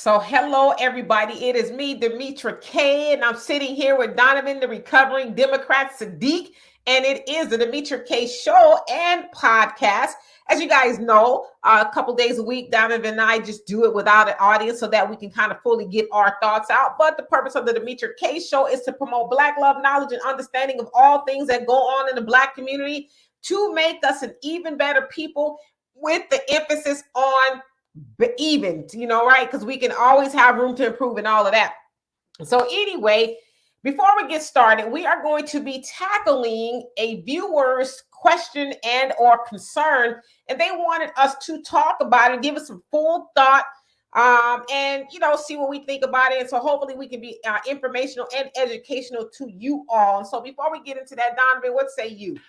So hello, everybody. It is me, Demetra K, and I'm sitting here with Donovan, the recovering Democrat Saadiq, and it is the Demetra K show and podcast. As you guys know, a couple days a week, Donovan and I just do it without an audience so that we can kind of fully get our thoughts out. But the purpose of the Demetra K show is to promote Black love, knowledge, and understanding of all things that go on in the Black community to make us an even better people with the emphasis on even, right? Because we can always have room to improve and all of that. So anyway, before we get started, we are going to be tackling a viewer's question and or concern, and they wanted us to talk about it, give us some full thought, and see what we think about it. And so hopefully we can be informational and educational to you all. And so before we get into that, Donovan, what say you?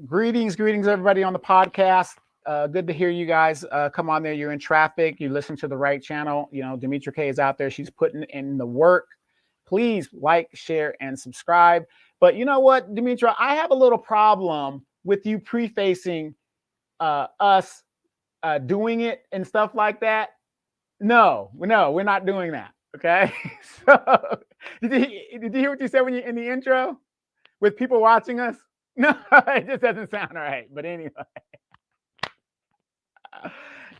Greetings, everybody on the podcast. Good to hear you guys come on there. You're in traffic. You listen to the right channel. Demetra K is out there. She's putting in the work. Please like, share, and subscribe. But you know what, Demetra? I have a little problem with you prefacing us doing it and stuff like that. No, we're not doing that. Okay. So, did you hear what you said when you in the intro with people watching us? No, it just doesn't sound right. But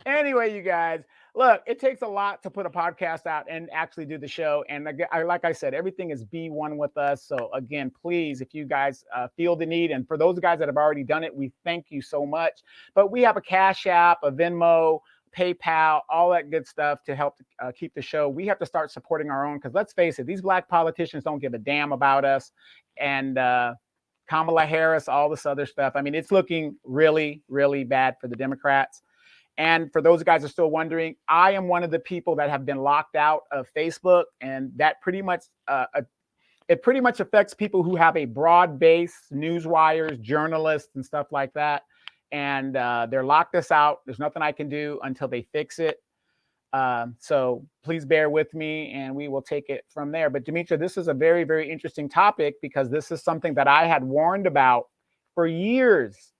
anyway, you guys, look, it takes a lot to put a podcast out and actually do the show. And like I said, everything is be one with us. So again, please, if you guys feel the need, and for those guys that have already done it, we thank you so much. But we have a Cash App, a Venmo, PayPal, all that good stuff to help keep the show. We have to start supporting our own, because let's face it, these Black politicians don't give a damn about us. And Kamala Harris, all this other stuff. I mean, it's looking really, really bad for the Democrats. And for those guys who are still wondering, I am one of the people that have been locked out of Facebook, and that pretty much affects people who have a broad base, news wires, journalists, and stuff like that. And they're locked us out. There's nothing I can do until they fix it. So please bear with me, and we will take it from there. But Demetra, this is a very, very interesting topic, because this is something that I had warned about for years.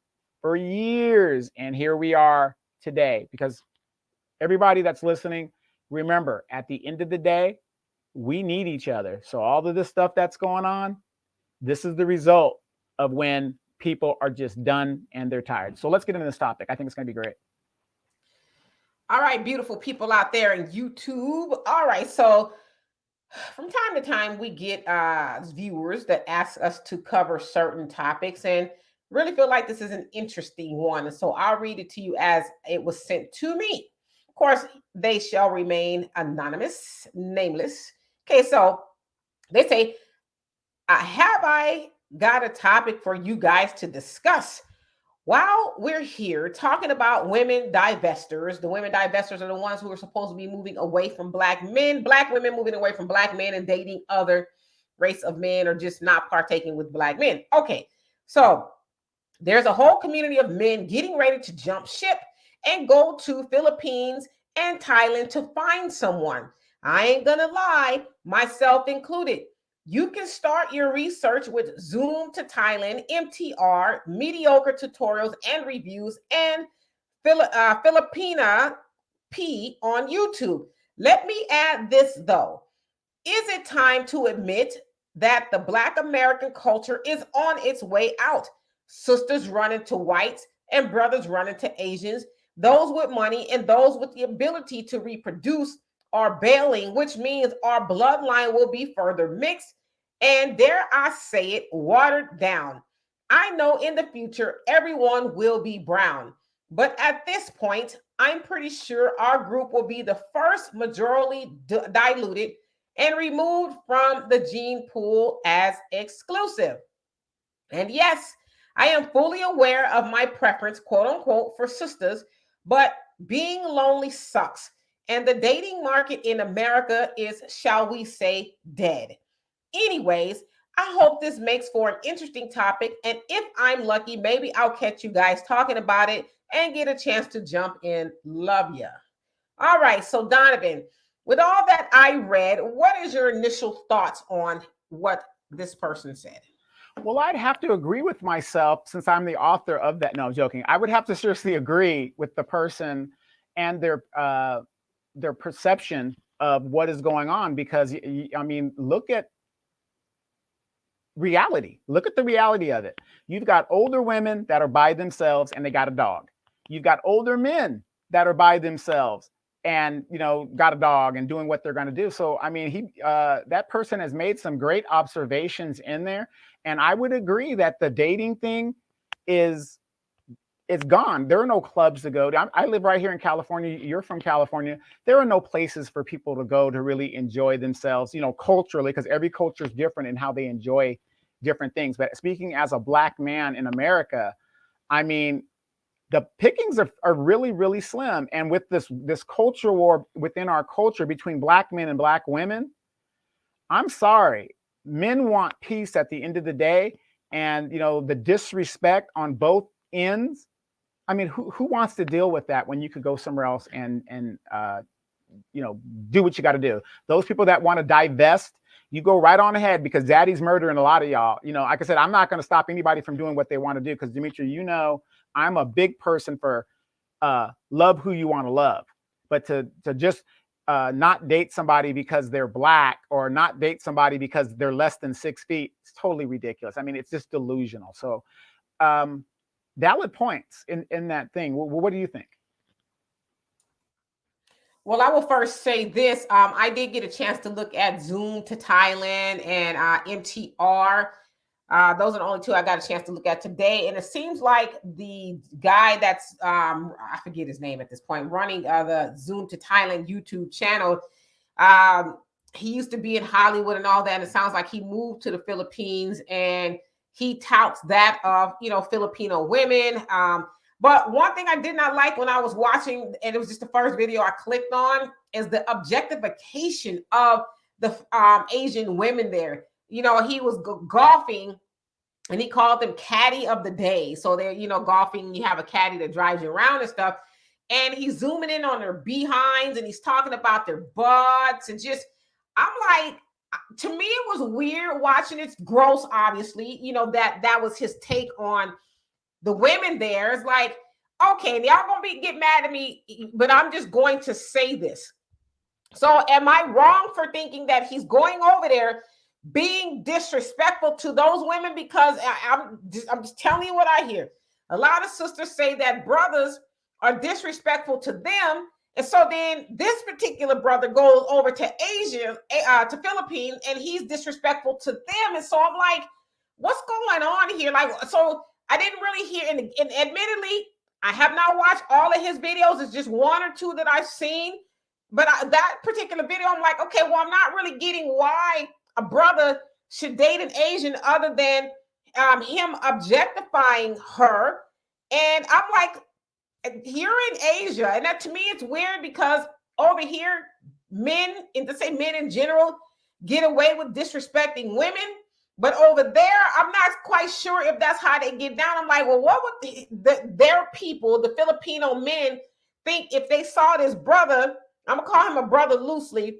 And here we are today, because everybody that's listening, remember, at the end of the day, we need each other. So all of this stuff that's going on, this is the result of when people are just done and they're tired. So let's get into this topic. I think it's going to be great. All right, beautiful people out there in YouTube. All right, so from time to time, we get viewers that ask us to cover certain topics, and really feel like this is an interesting one. And so I'll read it to you as it was sent to me. Of course, they shall remain anonymous, nameless. Okay, so they say, have I got a topic for you guys to discuss? While we're here talking about women divestors, the women divestors are the ones who are supposed to be moving away from Black men, Black women moving away from Black men and dating other race of men, or just not partaking with Black men. Okay, so there's a whole community of men getting ready to jump ship and go to Philippines and Thailand to find someone. I ain't gonna lie, myself included. You can start your research with Zoom to Thailand, MTR, mediocre tutorials and reviews, and Filipina P on YouTube. Let me add this though. Is it time to admit that the Black American culture is on its way out? Sisters running to whites and brothers running to Asians. Those with money and those with the ability to reproduce are bailing, which means our bloodline will be further mixed and, dare I say it, watered down. I know in the future everyone will be brown, but at this point, I'm pretty sure our group will be the first majority diluted and removed from the gene pool as exclusive. And yes, I am fully aware of my preference, quote unquote, for sisters, but being lonely sucks. And the dating market in America is, shall we say, dead. Anyways, I hope this makes for an interesting topic. And if I'm lucky, maybe I'll catch you guys talking about it and get a chance to jump in. Love ya. All right. So, Donovan, with all that I read, what is your initial thoughts on what this person said? Well, I'd have to agree with myself, since I'm the author of that. No, I'm joking. I would have to seriously agree with the person and their perception of what is going on, because I mean, look at reality. Look at the reality of it. You've got older women that are by themselves and they got a dog. You've got older men that are by themselves and, you know, got a dog and doing what they're going to do. So, I mean, that person has made some great observations in there. And I would agree that the dating thing is, it's gone. There are no clubs to go to. I live right here in California. You're from California. There are no places for people to go to really enjoy themselves, you know, culturally, because every culture is different in how they enjoy different things. But speaking as a Black man in America, I mean, the pickings are really, really slim. And with this culture war within our culture between Black men and Black women, I'm sorry, men want peace at the end of the day. And, you know, the disrespect on both ends, I mean, who wants to deal with that when you could go somewhere else and you know, do what you got to do? Those people that want to divest, you go right on ahead, because daddy's murdering a lot of y'all. You know, like I said, I'm not going to stop anybody from doing what they want to do, because Dimitri, you know, I'm a big person for love who you want to love, but to just not date somebody because they're Black, or not date somebody because they're less than 6 feet, it's totally ridiculous. I mean, it's just delusional. So valid points in that thing. What do you think? Well, I will first say this. I did get a chance to look at Zoom to Thailand and MTR. Those are the only two I got a chance to look at today. And it seems like the guy that's, I forget his name at this point, running the Zoom to Thailand YouTube channel, um, he used to be in Hollywood and all that. And it sounds like he moved to the Philippines, and he touts that of, you know, Filipino women. But one thing I did not like when I was watching, and it was just the first video I clicked on, is the objectification of the Asian women there. You know, he was golfing, and he called them caddy of the day. So they're, you know, golfing, you have a caddy that drives you around and stuff. And he's zooming in on their behinds, and he's talking about their butts, and just, I'm like, to me, it was weird watching. It's gross, obviously, you know, that was his take on the women there. It's like, okay, y'all gonna get mad at me, but I'm just going to say this. So am I wrong for thinking that he's going over there being disrespectful to those women? Because I'm just telling you what I hear. A lot of sisters say that brothers are disrespectful to them. And so then this particular brother goes over to Asia, to Philippines, and he's disrespectful to them. And so I'm like, what's going on here? Like, so I didn't really hear, and admittedly, I have not watched all of his videos. It's just one or two that I've seen. But that particular video, I'm like, okay, well, I'm not really getting why a brother should date an Asian other than him objectifying her. And I'm like, you're in Asia. And that, to me, it's weird, because over here, men, and to say men in general, get away with disrespecting women. But over there, I'm not quite sure if that's how they get down. I'm like, well, what would their people, the Filipino men, think if they saw this brother? I'm gonna call him a brother loosely,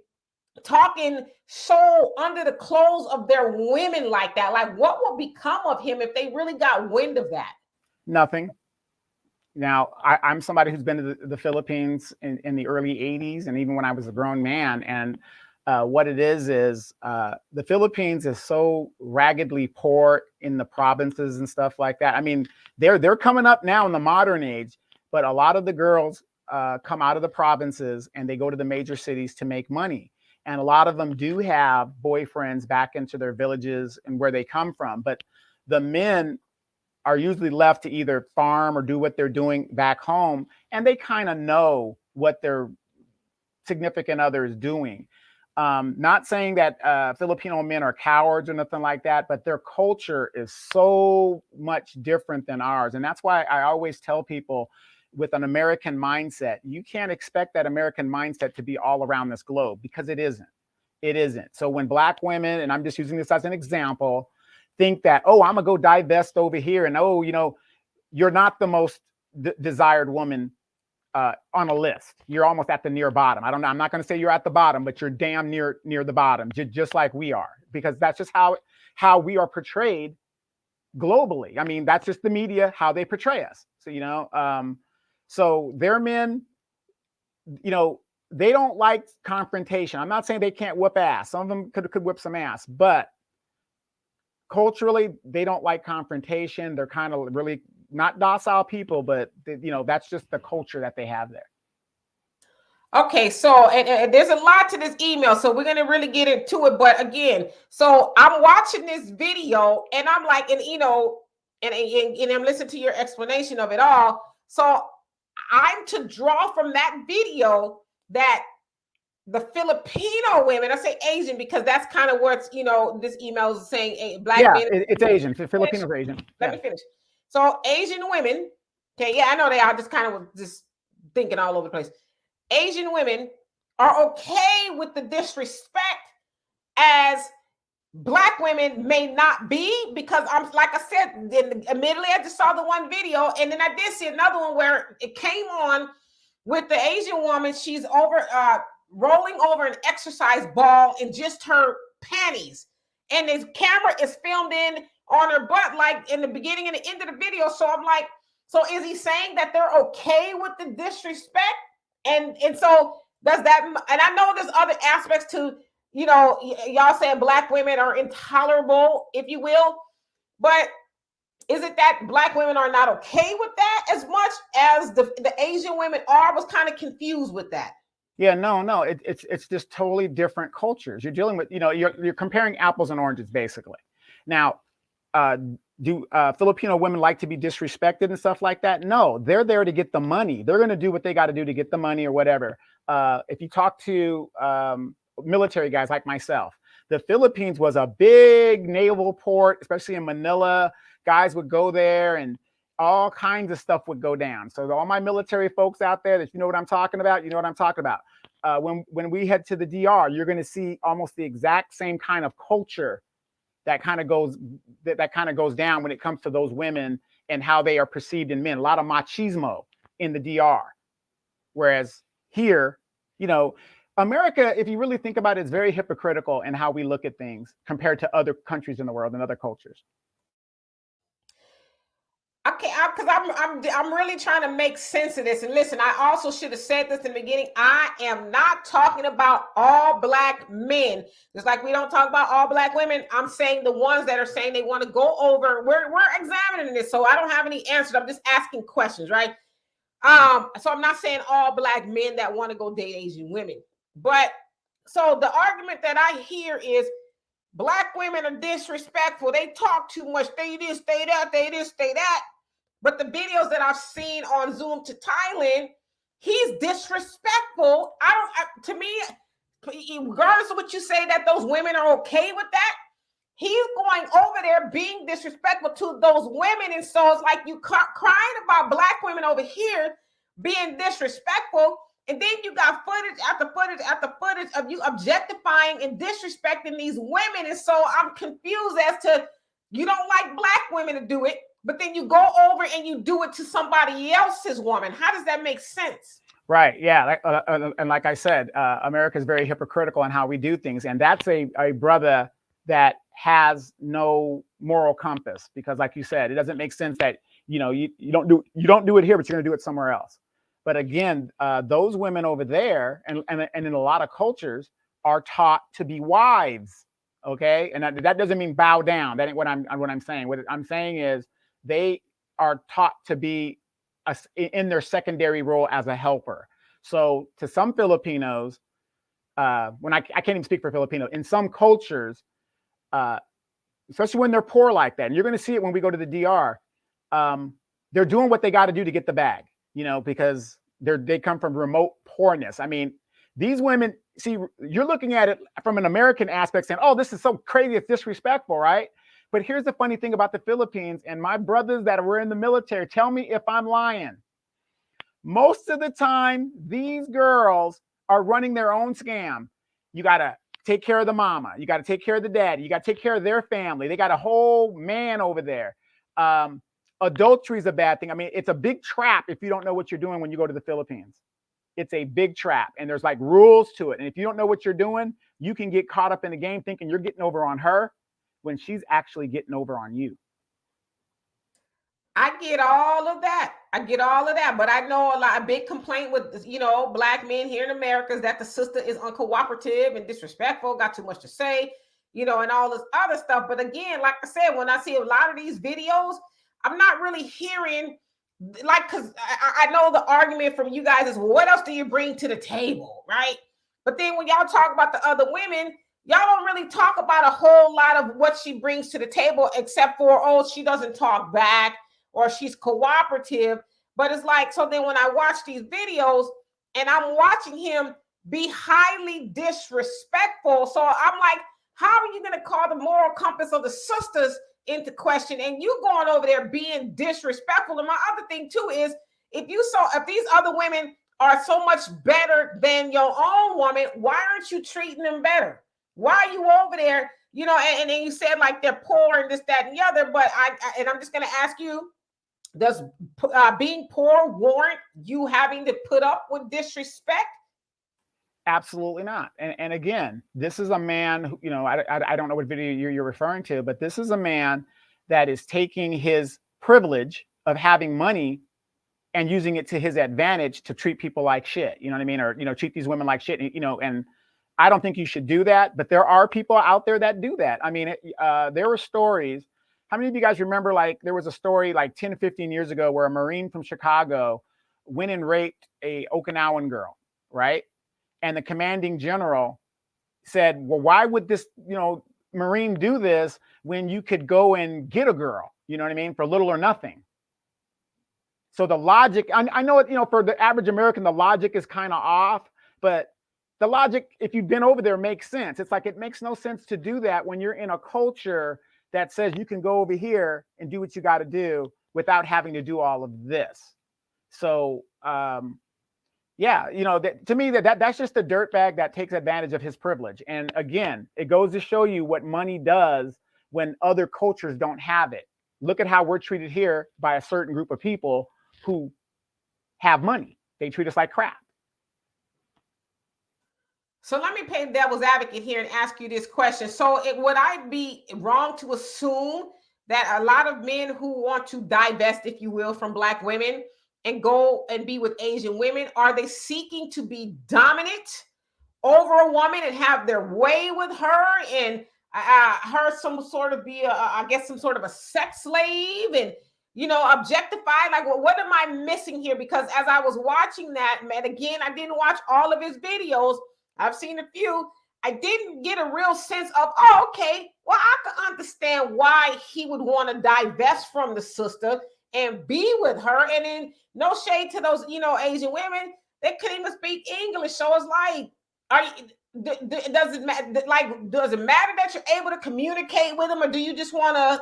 talking so under the clothes of their women like that. Like, what will become of him if they really got wind of that? Nothing. Now, I'm somebody who's been to the Philippines in the early 80s, and even when I was a grown man. And what it is the Philippines is so raggedly poor in the provinces and stuff like that. I mean, they're coming up now in the modern age, but a lot of the girls come out of the provinces and they go to the major cities to make money. And a lot of them do have boyfriends back into their villages and where they come from. But the men are usually left to either farm or do what they're doing back home, and they kind of know what their significant other is doing. Not saying that Filipino men are cowards or nothing like that, but their culture is so much different than ours. And that's why I always tell people, with an American mindset, you can't expect that American mindset to be all around this globe, because it isn't. It isn't. So when Black women, and I'm just using this as an example, think that, oh, I'm gonna go divest over here, and oh, you know, you're not the most desired woman on a list. You're almost at the near bottom. I don't know. I'm not going to say you're at the bottom, but you're damn near the bottom, just like we are, because that's just how we are portrayed globally. I mean, that's just the media, how they portray us. So, you know, so their men, you know, they don't like confrontation. I'm not saying they can't whip ass. Some of them could whip some ass, but culturally, they don't like confrontation. They're kind of really not docile people, but that's just the culture that they have there. Okay, so and there's a lot to this email, so we're gonna really get into it. But again, so I'm watching this video, and I'm like, and I'm listening to your explanation of it all. So I'm to draw from that video that the Filipino women, I say Asian because that's kind of what's this email is saying black men. It's Asian. Filipinos are Asian. Let me finish. So Asian women, okay, yeah, I know they are just kind of just thinking all over the place. Asian women are okay with the disrespect as Black women may not be, because I'm like I said, admittedly, I just saw the one video, and then I did see another one where it came on with the Asian woman. She's rolling over an exercise ball in just her panties, and this camera is filmed in on her butt, like in the beginning and the end of the video. So I'm like, so is he saying that they're okay with the disrespect? And so does that, and I know there's other aspects to, y'all saying Black women are intolerable, if you will, but is it that Black women are not okay with that as much as the Asian women are? I was kind of confused with that. Yeah, no, it's just totally different cultures. You're dealing with, you're comparing apples and oranges, basically. Now, do Filipino women like to be disrespected and stuff like that? No, they're there to get the money. They're going to do what they got to do to get the money or whatever. If you talk to military guys like myself, the Philippines was a big naval port, especially in Manila. Guys would go there and all kinds of stuff would go down. So all my military folks out there, that you know what I'm talking about, you know what I'm talking about. When we head to the DR, you're going to see almost the exact same kind of culture that kind of goes down when it comes to those women and how they are perceived in men. A lot of machismo in the DR. Whereas here, America, if you really think about it, is very hypocritical in how we look at things compared to other countries in the world and other cultures. Okay, because I'm really trying to make sense of this. And listen, I also should have said this in the beginning. I am not talking about all Black men. Just like we don't talk about all Black women. I'm saying the ones that are saying they want to go over. We're examining this, so I don't have any answers. I'm just asking questions, right? So I'm not saying all Black men that want to go date Asian women. But so the argument that I hear is Black women are disrespectful. They talk too much. They this, they that, they this, they that. But the videos that I've seen on Zoom to Thailand, he's disrespectful. To me, regardless of what you say that those women are okay with that, he's going over there being disrespectful to those women. And so it's like you crying about Black women over here being disrespectful. And then you got footage after footage after footage of you objectifying and disrespecting these women. And so I'm confused as to, you don't like Black women to do it, but then you go over and you do it to somebody else's woman. How does that make sense? Right. Yeah. And like I said, America is very hypocritical in how we do things. And that's a brother that has no moral compass, because like you said, it doesn't make sense that, you don't do it here, but you're going to do it somewhere else. But again, those women over there and in a lot of cultures are taught to be wives. Okay. And that doesn't mean bow down. That ain't what I'm saying. What I'm saying is they are taught to be in their secondary role as a helper. So to some Filipinos, when I can't even speak for Filipino, in some cultures, especially when they're poor like that, and you're going to see it when we go to the DR, they're doing what they got to do to get the bag, because they come from remote poorness. I mean, these women, see, you're looking at it from an American aspect saying, oh, this is so crazy, it's disrespectful, right? But here's the funny thing about the Philippines, and my brothers that were in the military, tell me if I'm lying. Most of the time, these girls are running their own scam. You got to take care of the mama. You got to take care of the daddy. You got to take care of their family. They got a whole man over there. Adultery is a bad thing. I mean, it's a big trap if you don't know what you're doing when you go to the Philippines. It's a big trap, and there's like rules to it. And if you don't know what you're doing, you can get caught up in the game thinking you're getting over on her when she's actually getting over on you. I get all of that. I get all of that. But I know a big complaint with, black men here in America is that the sister is uncooperative and disrespectful, got too much to say, and all this other stuff. But again, like I said, when I see a lot of these videos, I'm not really hearing, like, because I know the argument from you guys is, well, what else do you bring to the table, right? But then when y'all talk about the other women, y'all don't really talk about a whole lot of what she brings to the table, except for, oh, she doesn't talk back or she's cooperative. But it's like, so then when I watch these videos and I'm watching him be highly disrespectful, so I'm like, how are you going to call the moral compass of the sisters into question? And you going over there being disrespectful. And my other thing too is, if these other women are so much better than your own woman, why aren't you treating them better? Why are you over there? And then you said like they're poor and this, that, and the other. But I'm just going to ask you, does being poor warrant you having to put up with disrespect? Absolutely not. And again, this is a man who, I don't know what video you're referring to, but this is a man that is taking his privilege of having money and using it to his advantage to treat people like shit. You know what I mean? Or, treat these women like shit, and I don't think you should do that. But there are people out there that do that. I mean, there were stories. How many of you guys remember, like, there was a story like 10 or 15 years ago where a Marine from Chicago went and raped a Okinawan girl, right? And the commanding general said, well, why would this, Marine do this when you could go and get a girl, you know what I mean, for little or nothing? So the logic, I know it, for the average American, the logic is kind of off, but the logic, if you've been over there, makes sense. It's like, it makes no sense to do that when you're in a culture that says you can go over here and do what you got to do without having to do all of this. So, yeah, to me, that's just a dirtbag that takes advantage of his privilege. And again, it goes to show you what money does when other cultures don't have it. Look at how we're treated here by a certain group of people who have money. They treat us like crap. So let me play devil's advocate here and ask you this question. So would I be wrong to assume that a lot of men who want to divest, if you will, from black women and go and be with Asian women, are they seeking to be dominant over a woman and have their way with her and her some sort of be I guess some sort of a sex slave and objectified? Like, well, what am I missing here? Because as I was watching that, man, again, I didn't watch all of his videos. I've seen a few. I didn't get a real sense of, oh, okay, well, I can understand why he would want to divest from the sister and be with her. And then no shade to those, Asian women, they couldn't even speak English. So it's like, does it matter? Like, does it matter that you're able to communicate with them, or do you just want to,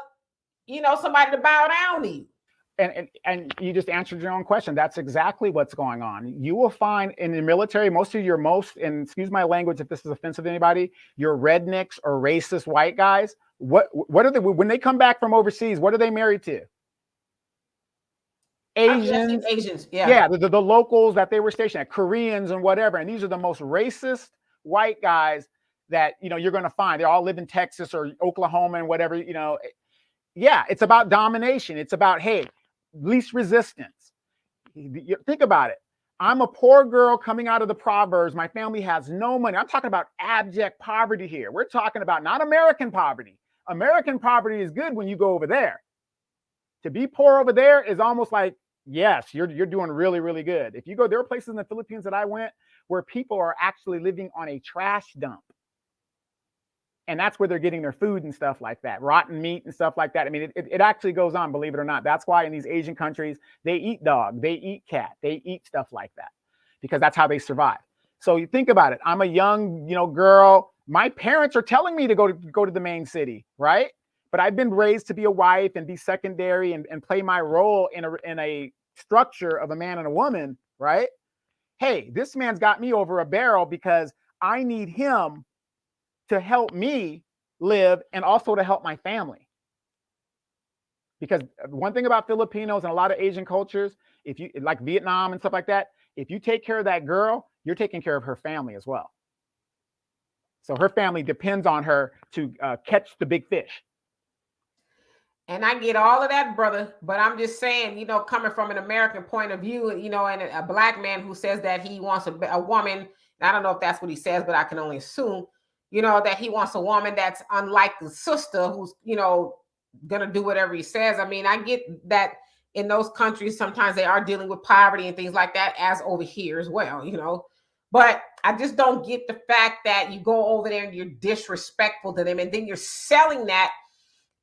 somebody to bow down to you? And you just answered your own question. That's exactly what's going on. You will find in the military, and excuse my language if this is offensive to anybody, your rednecks or racist white guys, what are they, when they come back from overseas, what are they married to? Asians, yeah. Yeah, the locals that they were stationed at, Koreans and whatever. And these are the most racist white guys that, you're going to find. They all live in Texas or Oklahoma and whatever, Yeah, it's about domination. It's about, hey, least resistance. Think about it. I'm a poor girl coming out of the Proverbs. My family has no money. I'm talking about abject poverty here. We're talking about not American poverty. American poverty is good when you go over there. To be poor over there is almost like, yes, you're doing really, really good. If you go, there are places in the Philippines that I went where people are actually living on a trash dump. And that's where they're getting their food and stuff like that, rotten meat and stuff like that. I mean, it actually goes on, believe it or not. That's why in these Asian countries, they eat dog, they eat cat, they eat stuff like that, because that's how they survive. So you think about it. I'm a young, girl. My parents are telling me to go to the main city, right? But I've been raised to be a wife and be secondary and play my role in a structure of a man and a woman, right? Hey, this man's got me over a barrel because I need him to help me live and also to help my family. Because one thing about Filipinos and a lot of Asian cultures, if you like Vietnam and stuff like that, if you take care of that girl, you're taking care of her family as well. So her family depends on her to catch the big fish. And I get all of that, brother. But I'm just saying, coming from an American point of view, and a black man who says that he wants a woman, I don't know if that's what he says, but I can only assume, that he wants a woman that's unlike the sister who's, going to do whatever he says. I mean, I get that in those countries, sometimes they are dealing with poverty and things like that, as over here as well. But I just don't get the fact that you go over there and you're disrespectful to them, and then you're selling that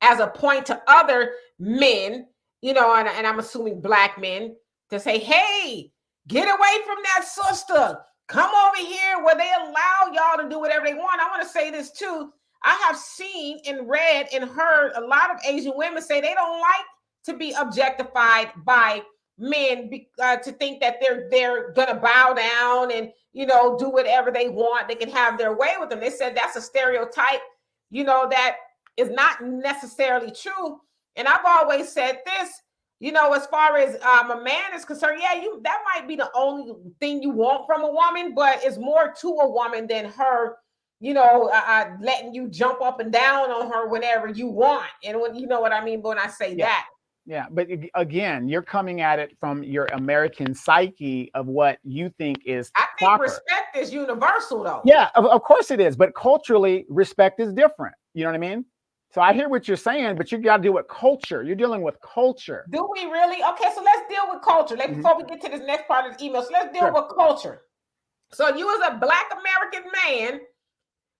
as a point to other men, and I'm assuming black men, to say, hey, get away from that sister. Come over here where they allow y'all to do whatever they want. I want to say this too. I have seen and read and heard a lot of Asian women say they don't like to be objectified by men, to think that they're gonna bow down and do whatever they want. They can have their way with them. They said that's a stereotype, that is not necessarily true. And I've always said this, as far as a man is concerned, that might be the only thing you want from a woman, but it's more to a woman than her, letting you jump up and down on her whenever you want. And when you know what I mean when I say that. Yeah, but again, you're coming at it from your American psyche of what you think is I think proper. Respect is universal, though. Yeah, of course it is. But culturally, respect is different. You know what I mean? So I hear what you're saying, but you got to deal with culture. You're dealing with culture. Do we really? Okay, so let's deal with culture. Before we get to this next part of the email, so let's deal with culture. So you as a black American man,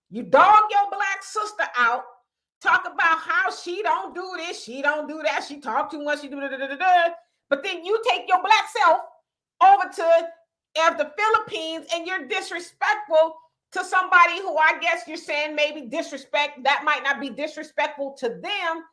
you dog your black sister out, talk about how she don't do this, she don't do that, she talk too much, she do da. But then you take your black self over to the Philippines and you're disrespectful to somebody who I guess you're saying maybe disrespect, that might not be disrespectful to them.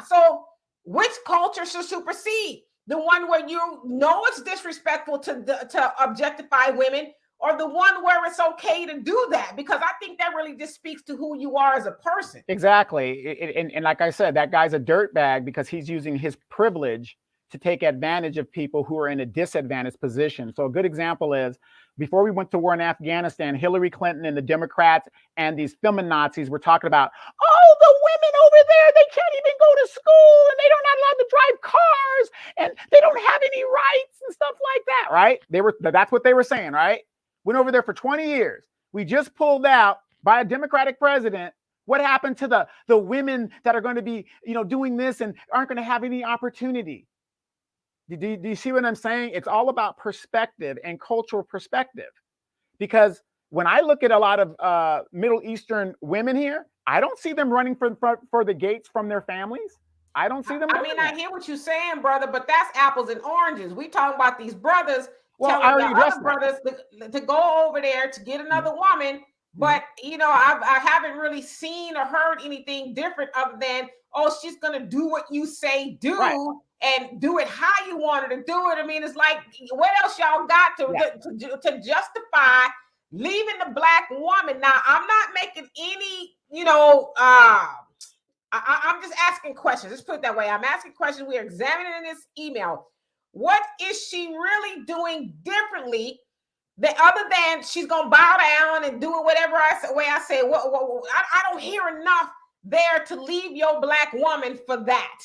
So which culture should supersede? The one where it's disrespectful to objectify women, or the one where it's okay to do that? Because I think that really just speaks to who you are as a person. Exactly. And like I said, that guy's a dirtbag because he's using his privilege to take advantage of people who are in a disadvantaged position. So a good example is, before we went to war in Afghanistan, Hillary Clinton and the Democrats and these feminazis were talking about, oh, the women over there, they can't even go to school and they're not allowed to drive cars and they don't have any rights and stuff like that, right? That's what they were saying, right? Went over there for 20 years. We just pulled out by a Democratic president. What happened to the women that are going to be, doing this and aren't going to have any opportunity? Do you see what I'm saying? It's all about perspective and cultural perspective. Because when I look at a lot of Middle Eastern women here, I don't see them running for the gates from their families. I don't see them. I hear what you're saying, brother, but that's apples and oranges. We talking about these brothers telling the other brothers to go over there to get another woman. But, I haven't really seen or heard anything different other than, oh, she's going to do what you say do, right, and do it how you want her to do it. I mean, it's like, what else y'all got to justify leaving the black woman? Now, I'm not making any, I'm just asking questions. Let's put it that way. I'm asking questions. We're examining in this email. What is she really doing differently? Other than she's gonna bow down and do it whatever I say. I don't hear enough there to leave your black woman for that.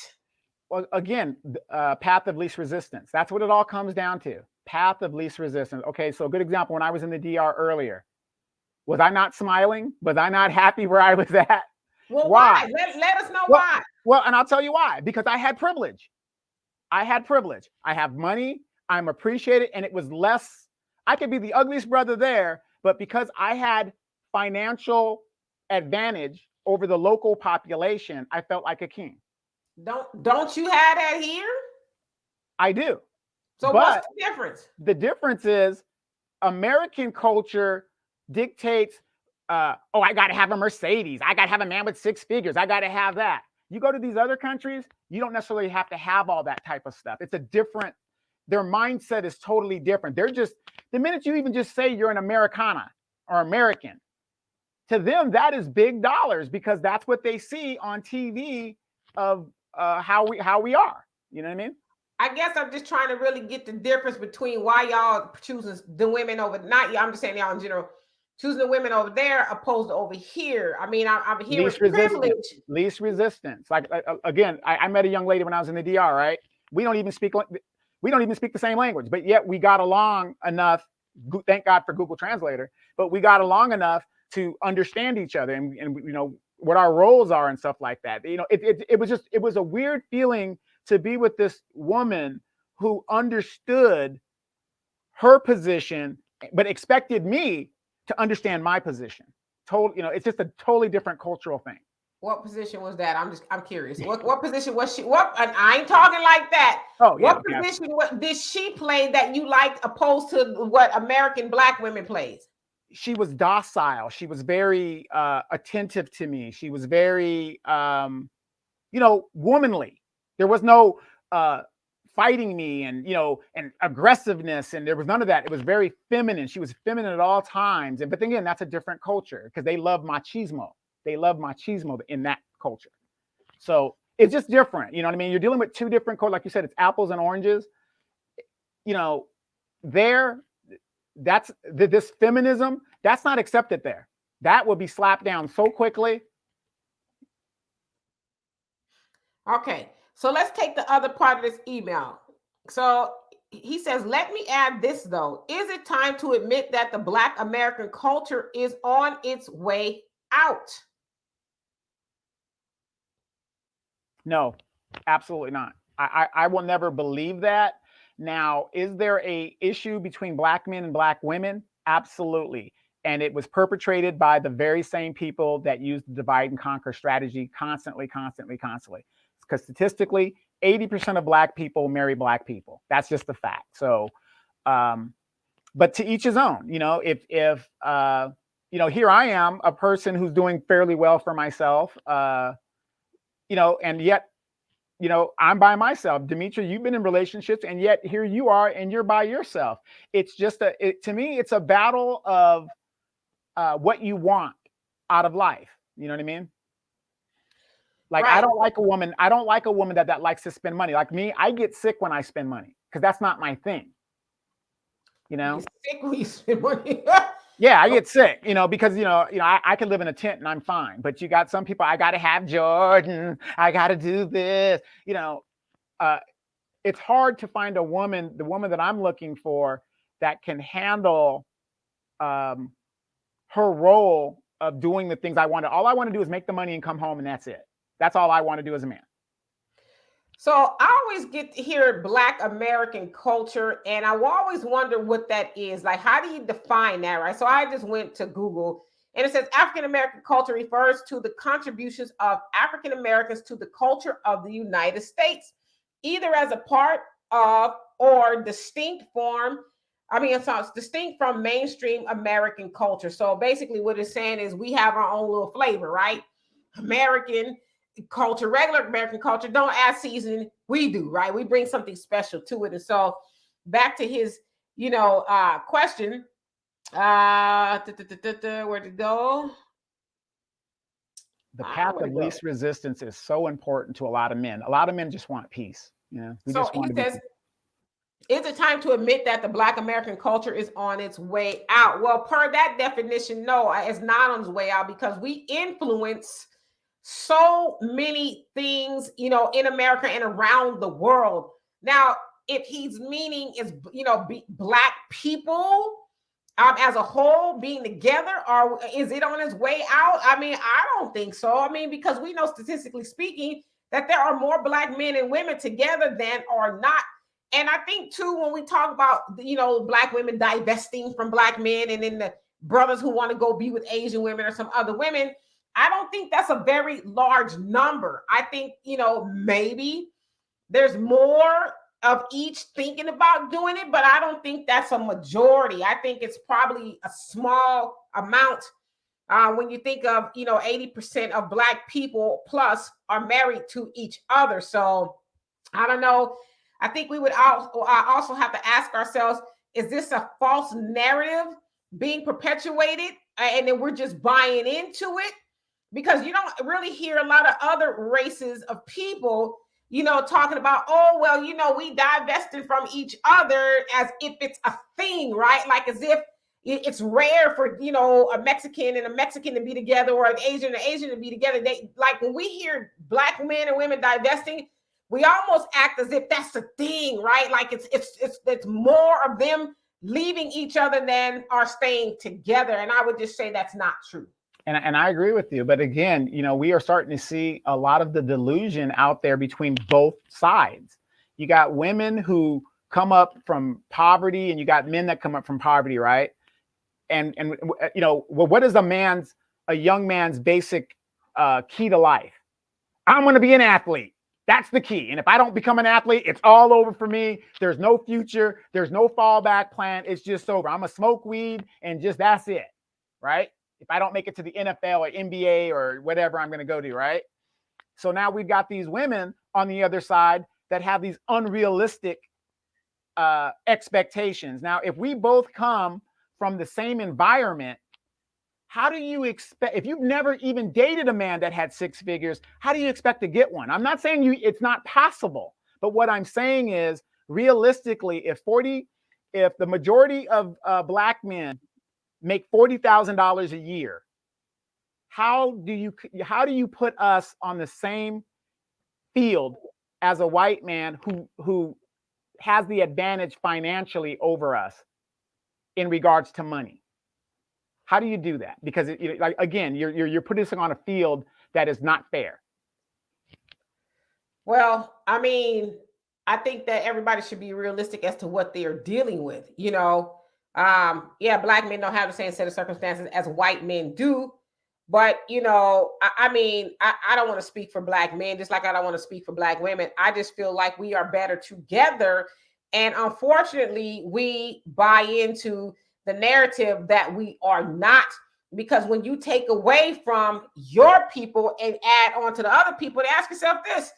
Well, again, path of least resistance. That's what it all comes down to. Path of least resistance. Okay, so a good example, when I was in the DR earlier, was I not smiling? Was I not happy where I was at? Well, why? Let us know why. Well, and I'll tell you why. Because I had privilege. I have money. I'm appreciated, and it was less. I could be the ugliest brother there, but because I had financial advantage over the local population, I felt like a king. Don't you have that here? I do. So what's the difference? The difference is American culture dictates, I got to have a Mercedes. I got to have a man with 6 figures. I got to have that. You go to these other countries, you don't necessarily have to have all that type of stuff. It's a different, their mindset is totally different. They're just, the minute you even just say you're an Americana or American, to them, that is big dollars because that's what they see on TV of how we are. You know what I mean? I guess I'm just trying to really get the difference between why y'all choosing the women over, not y'all, I'm just saying y'all in general, choosing the women over there opposed to over here. I mean, I'm hearing Least resistance. privilege. Least resistance. Like again, I met a young lady when I was in the DR. Right, we don't even speak the same language, but yet we got along enough. Thank God for Google Translator. But we got along enough to understand each other, and you know what our roles are and stuff like that. You know, it was a weird feeling to be with this woman who understood her position, but expected me to understand my position. You know, it's just a totally different cultural thing. What position was that? I'm curious. What position was she? What? And I ain't talking like that. Oh yeah. What position? What did she play that you liked opposed to what American Black women plays? She was docile. She was very attentive to me. She was very, you know, womanly. There was no fighting me and, you know, and aggressiveness. And there was none of that. It was very feminine. She was feminine at all times. But then again, that's a different culture because they love machismo. They love machismo in that culture. So it's just different. You know what I mean? You're dealing with two different cultures. Like you said, it's apples and oranges. You know, this feminism, that's not accepted there. That will be slapped down so quickly. Okay, so let's take the other part of this email. So he says, let me add this though. Is it time to admit that the Black American culture is on its way out? No, absolutely not. I will never believe that. Now, is there a issue between Black men and Black women? Absolutely. And it was perpetrated by the very same people that used the divide and conquer strategy constantly. Because statistically, 80% of Black people marry Black people. That's just a fact. So, but to each his own. You know, if you know, here I am, a person who's doing fairly well for myself. You know, and yet, you know, I'm by myself. Demetri, you've been in relationships, and yet here you are, and you're by yourself. It's just to me, it's a battle of what you want out of life. You know what I mean? Like, right. I don't like a woman that likes to spend money. Like me, I get sick when I spend money because that's not my thing. You know? You're sick when you spend money. Yeah, I get sick, you know, because, you know, I can live in a tent and I'm fine. But you got some people, I got to have Jordan. I got to do this. You know, it's hard to find the woman that I'm looking for that can handle her role of doing the things I want to. All I want to do is make the money and come home, and that's it. That's all I want to do as a man. So I always get to hear Black American culture, and I will always wonder what that is. Like, how do you define that, right? So I just went to Google, and it says African American culture refers to the contributions of African Americans to the culture of the United States, either as a part of or distinct form. I mean, it's distinct from mainstream American culture. So basically what it's saying is we have our own little flavor, right? American culture, regular American culture, don't add seasoning. We do, right? We bring something special to it. And so back to his, you know, question, where'd it go? The path of least resistance is so important to a lot of men. A lot of men just want peace. You know, so he says, is it time to admit that the Black American culture is on its way out? Well, per that definition, no, it's not on its way out because we influence so many things, you know, in America and around the world. Now, if he's meaning is, you know, Black people as a whole being together, or is it on its way out? I mean, I don't think so. I mean, because we know statistically speaking that there are more Black men and women together than are not. And I think too, when we talk about, you know, Black women divesting from Black men and then the brothers who want to go be with Asian women or some other women, I don't think that's a very large number. I think, you know, maybe there's more of each thinking about doing it, but I don't think that's a majority. I think it's probably a small amount. When you think of, you know, 80% of Black people plus are married to each other. So I don't know. I think we would also have to ask ourselves, is this a false narrative being perpetuated and then we're just buying into it? Because you don't really hear a lot of other races of people, you know, talking about, oh, well, you know, we divested from each other as if it's a thing, right? Like as if It's rare for, you know, a Mexican and a Mexican to be together, or an Asian and an Asian to be together. They like when we hear black men and women divesting, we almost act as if that's the thing, right? Like it's more of them leaving each other than are staying together. And I would just say that's not true. And I agree with you. But again, you know, we are starting to see a lot of the delusion out there between both sides. You got women who come up from poverty, and you got men that come up from poverty, right? And you know, well, what is a young man's basic key to life? I'm going to be an athlete. That's the key. And if I don't become an athlete, it's all over for me. There's no future. There's no fallback plan. It's just over. I'm going to smoke weed and just that's it, right? If I don't make it to the NFL or NBA or whatever I'm going to go to, right? So now we've got these women on the other side that have these unrealistic expectations. Now, if we both come from the same environment, how do you expect, if you've never even dated a man that had six figures, how do you expect to get one? I'm not saying it's not possible, but what I'm saying is realistically, if the majority of black men make $40,000 a year, how do you put us on the same field as a white man who has the advantage financially over us in regards to money? How do you do that? Because like again, you're putting us on a field that is not fair. Well, I mean, I think that everybody should be realistic as to what they are dealing with. You know, yeah, black men don't have the same set of circumstances as white men do. But, you know, I mean, I don't want to speak for black men, just like I don't want to speak for black women. I just feel like we are better together. And unfortunately, we buy into the narrative that we are not. Because when you take away from your people and add on to the other people, to ask yourself this: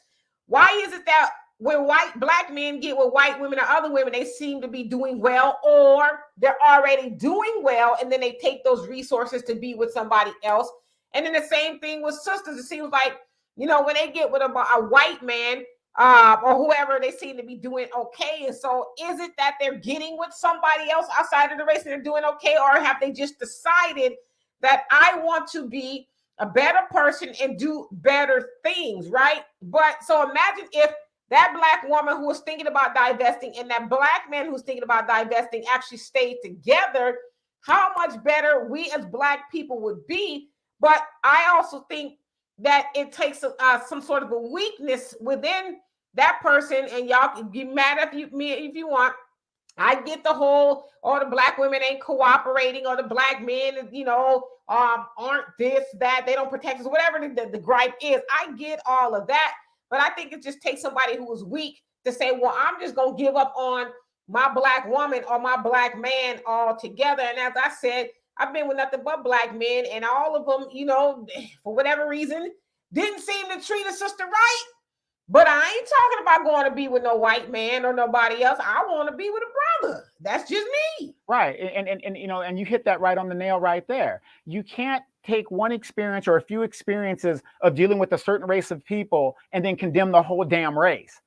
why is it that when black men get with white women or other women, they seem to be doing well, or they're already doing well, and then they take those resources to be with somebody else? And then the same thing with sisters. It seems like, you know, when they get with a white man or whoever, they seem to be doing okay. And so is it that they're getting with somebody else outside of the race and they're doing okay, or have they just decided that I want to be a better person and do better things, right? But so imagine if that black woman who was thinking about divesting and that black man who's thinking about divesting actually stayed together, how much better we as black people would be. But I also think that it takes some sort of a weakness within that person, and y'all can be mad at me if you want. I get the whole, or the black women ain't cooperating, or the black men, you know, aren't this, that, they don't protect us, whatever the gripe is. I get all of that. But I think it just takes somebody who is weak to say, well, I'm just going to give up on my black woman or my black man altogether. And as I said, I've been with nothing but black men, and all of them, you know, for whatever reason, didn't seem to treat a sister right. But I ain't talking about going to be with no white man or nobody else. I want to be with a brother. That's just me. Right. And you know, and you hit that right on the nail right there. You can't take one experience or a few experiences of dealing with a certain race of people and then condemn the whole damn race.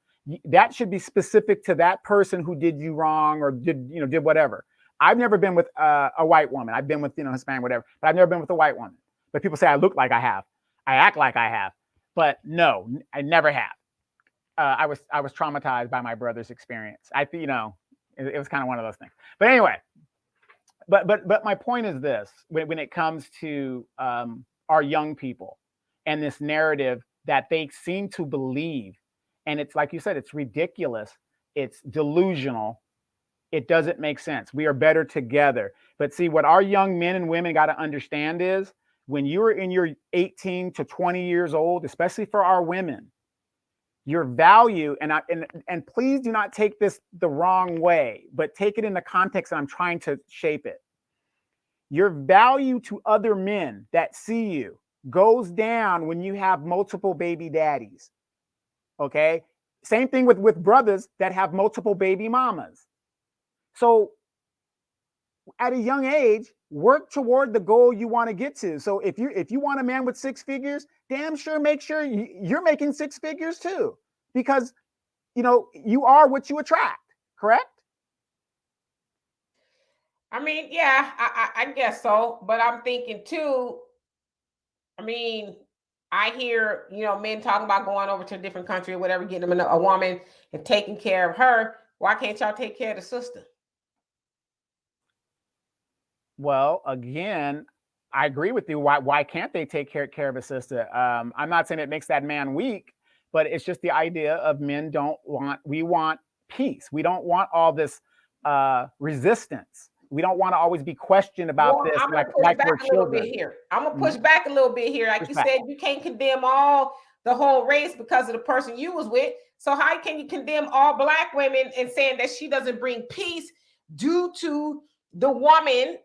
That should be specific to that person who did you wrong or did whatever. I've never been with a white woman. I've been with, Hispanic, whatever, but I've never been with a white woman. But people say I look like I have. I act like I have. But no, I never have. I was traumatized by my brother's experience. It was kind of one of those things. But anyway, but my point is this: when it comes to our young people and this narrative that they seem to believe, and it's like you said, it's ridiculous, it's delusional, it doesn't make sense. We are better together. But see, what our young men and women got to understand is when you are in your 18 to 20 years old, especially for our women, your value, and please do not take this the wrong way, but take it in the context that I'm trying to shape it. Your value to other men that see you goes down when you have multiple baby daddies. Okay? Same thing with brothers that have multiple baby mamas. So at a young age, work toward the goal you want to get to. So if you want a man with six figures, damn sure make sure you're making six figures too, because you are what you attract. Correct? I mean, yeah, I guess so. But I'm thinking too, I mean, I hear, men talking about going over to a different country or whatever, getting them a woman and taking care of her. Why can't y'all take care of the sister? Well, again, I agree with you. Why can't they take care of a sister? I'm not saying it makes that man weak, but it's just the idea of men don't want. We want peace. We don't want all this resistance. We don't want to always be questioned about Well, this I'm gonna push like back we're a little bit children. here. I'm gonna push Mhm. back a little bit here. Like Push you back. said, you can't condemn the whole race because of the person you was with. So how can you condemn all black women and saying that she doesn't bring peace due to the woman,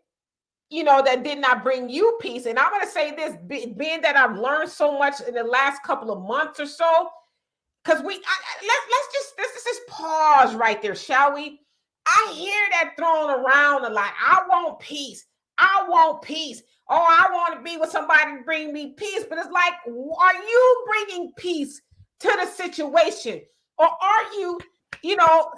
that did not bring you peace? And I'm gonna say this, being that I've learned so much in the last couple of months or so, because let's just pause right there, shall we? I hear that thrown around a lot. I want peace. I want peace. Oh, I want to be with somebody to bring me peace. But it's like, are you bringing peace to the situation, or are you,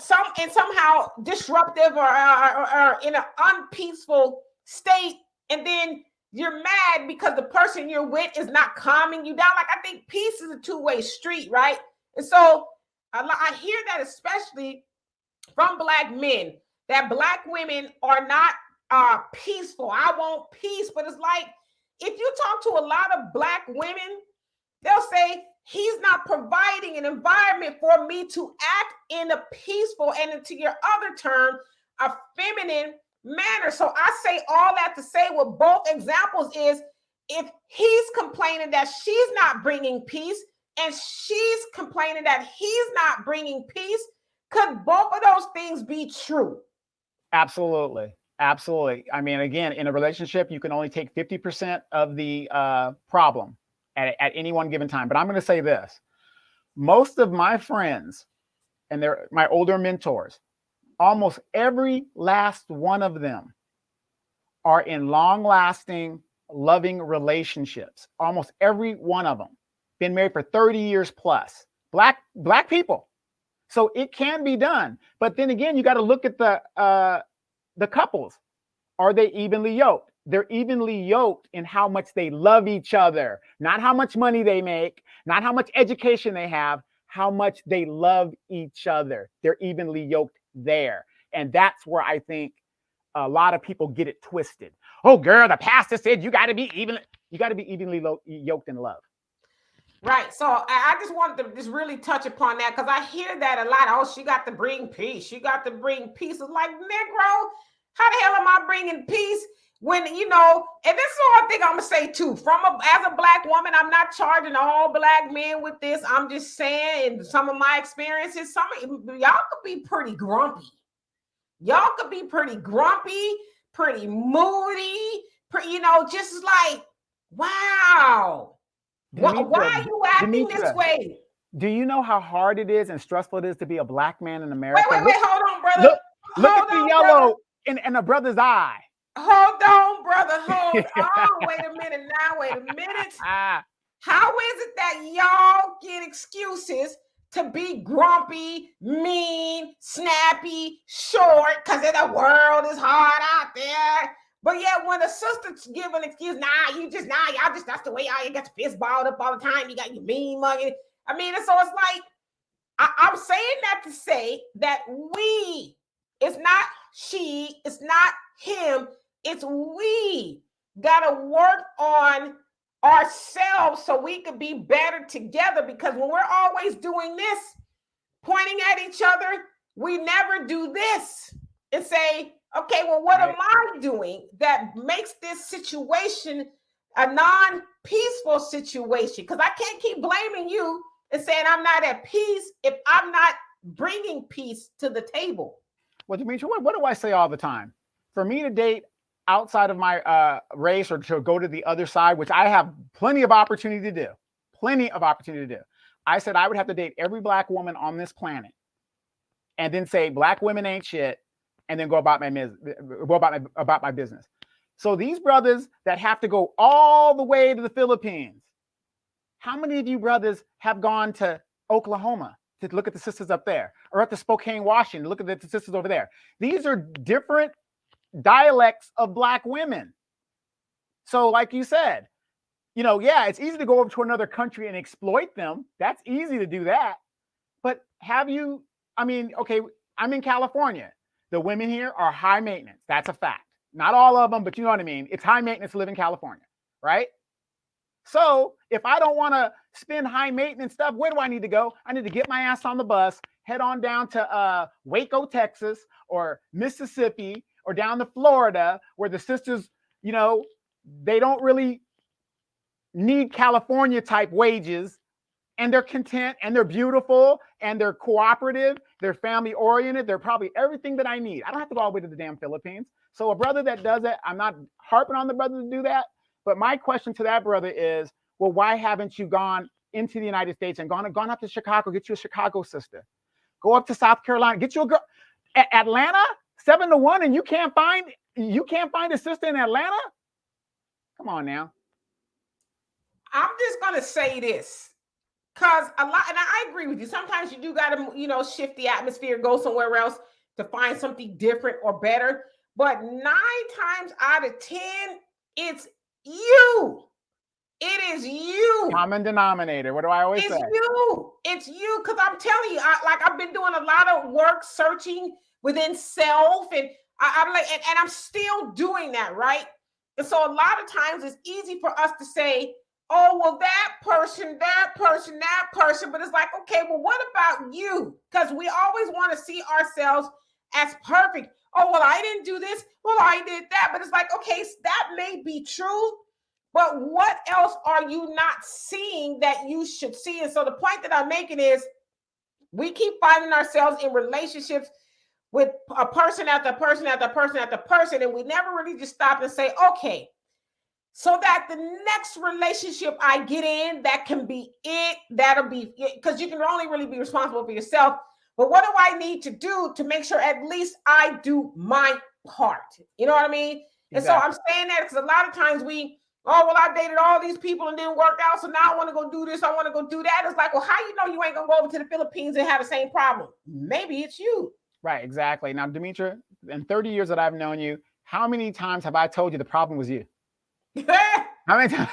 somehow disruptive or in an unpeaceful state, and then you're mad because the person you're with is not calming you down? Like, I think peace is a two-way street, right? And so I hear that especially from black men, that black women are not peaceful. I want peace. But it's like, if you talk to a lot of black women, they'll say, he's not providing an environment for me to act in a peaceful, and to your other term, a feminine manner. So I say all that to say, with both examples, is if he's complaining that she's not bringing peace and she's complaining that he's not bringing peace, could both of those things be true? Absolutely. Absolutely. I mean, again, in a relationship, you can only take 50% of the problem at any one given time. But I'm going to say this: most of my friends, and they're my older mentors, almost every last one of them are in long lasting, loving relationships. Almost every one of them been married for 30 years plus. Black people. So it can be done. But then again, you got to look at the couples. Are they evenly yoked? They're evenly yoked in how much they love each other, not how much money they make, not how much education they have, how much they love each other. They're evenly yoked there. And that's where I think a lot of people get it twisted. Oh, girl, the pastor said you got to be evenly yoked in love. Right. So I just wanted to just really touch upon that, because I hear that a lot. Oh, she got to bring peace. She got to bring peace. It's like, Negro, how the hell am I bringing peace when, and this is one thing I'm going to say too. As a black woman, I'm not charging all black men with this. I'm just saying, in some of my experiences, some of y'all could be pretty grumpy. Y'all could be pretty grumpy, pretty moody, just like, wow. Why are you acting this Demetra, way? do you know how hard it is and stressful it is to be a black man in Wait, America? wait, wait. Hold on, brother. Look at Hold the on, brother. yellow in a brother's eye. Hold on, brother. Hold on. Wait a minute now. Wait a minute. How is it that y'all get excuses to be grumpy, mean, snappy, short, because the world is hard out there? But yeah, when a sister give an excuse, y'all just, that's the way y'all get your fist balled up all the time. You got your mean mugging. I mean, so it's like, I'm saying that to say that it's not she, it's not him, it's we gotta work on ourselves so we can be better together. Because when we're always doing this, pointing at each other, we never do this and say, okay, well, what am I doing that makes this situation a non-peaceful situation? Because I can't keep blaming you and saying I'm not at peace if I'm not bringing peace to the table. Well, Demetri, what do I say all the time? For me to date outside of my race, or to go to the other side, which I have plenty of opportunity to do, I said I would have to date every black woman on this planet, and then say black women ain't shit, and then go about my business. So these brothers that have to go all the way to the Philippines, how many of you brothers have gone to Oklahoma to look at the sisters up there, or at the Spokane, Washington, look at the sisters over there? These are different dialects of Black women. So like you said, yeah, it's easy to go over to another country and exploit them. That's easy to do that. But okay, I'm in California. The women here are high maintenance. That's a fact. Not all of them, but you know what I mean. It's high maintenance to live in California, right? So if I don't want to spend high maintenance stuff, where do I need to go? I need to get my ass on the bus, head on down to Waco, Texas, or Mississippi, or down to Florida, where the sisters, they don't really need California type wages, and they're content, and they're beautiful, and they're cooperative, they're family oriented, they're probably everything that I need. I don't have to go all the way to the damn Philippines. So a brother that does it, I'm not harping on the brother to do that, but my question to that brother is, well, why haven't you gone into the United States and gone up to Chicago, get you a Chicago sister, go up to South Carolina, get you a girl, Atlanta 7-1, and you can't find a sister in Atlanta? Come on now. I'm just gonna say this, because a lot, and I agree with you. Sometimes you do gotta, shift the atmosphere, go somewhere else to find something different or better. But 9 times out of 10, it's you. It is you. Common denominator. What do I always say? It's you. Because I'm telling you, I've been doing a lot of work searching within self, and I'm like, and I'm still doing that, right? And so a lot of times it's easy for us to say, oh, well, that person, but it's like, okay, well, what about you? Because we always want to see ourselves as perfect. Oh, well, I didn't do this. Well, I did that. But it's like, okay, that may be true, but what else are you not seeing that you should see? And so the point that I'm making is, we keep finding ourselves in relationships with a person after person after person after person, and we never really just stop and say, okay, so that the next relationship I get in, that can be it, that'll be it, because you can only really be responsible for yourself. But what do I need to do to make sure at least I do my part? You know what I mean? Exactly. And so I'm saying that because a lot of times I dated all these people and didn't work out, so now I want to go do this, I want to go do that. It's like, well, how you know you ain't going to go over to the Philippines and have the same problem? Maybe it's you. Right, exactly. Now, Demetra, in 30 years that I've known you, how many times have I told you the problem was you? How many times?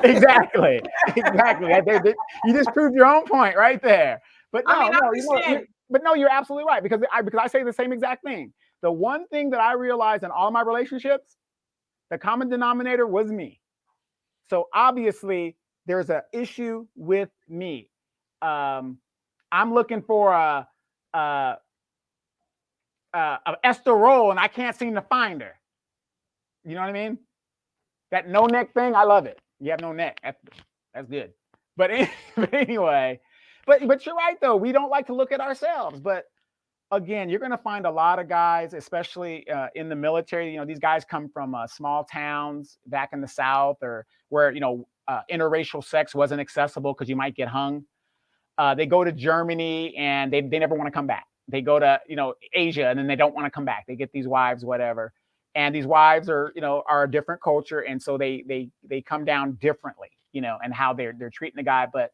Exactly. You just proved your own point right there. But no, you're absolutely right, because I say the same exact thing. The one thing that I realized in all my relationships, the common denominator was me. So obviously there's an issue with me. I'm looking for a Esther Roll, and I can't seem to find her. You know what I mean? That no neck thing, I love it. You have no neck. That's good. But anyway, but you're right though. We don't like to look at ourselves. But again, you're going to find a lot of guys, especially in the military. These guys come from small towns back in the South, or where interracial sex wasn't accessible because you might get hung. They go to Germany and they never want to come back. They go to Asia and then they don't want to come back. They get these wives, whatever. And these wives are a different culture, and so they come down differently, and how they're treating the guy. But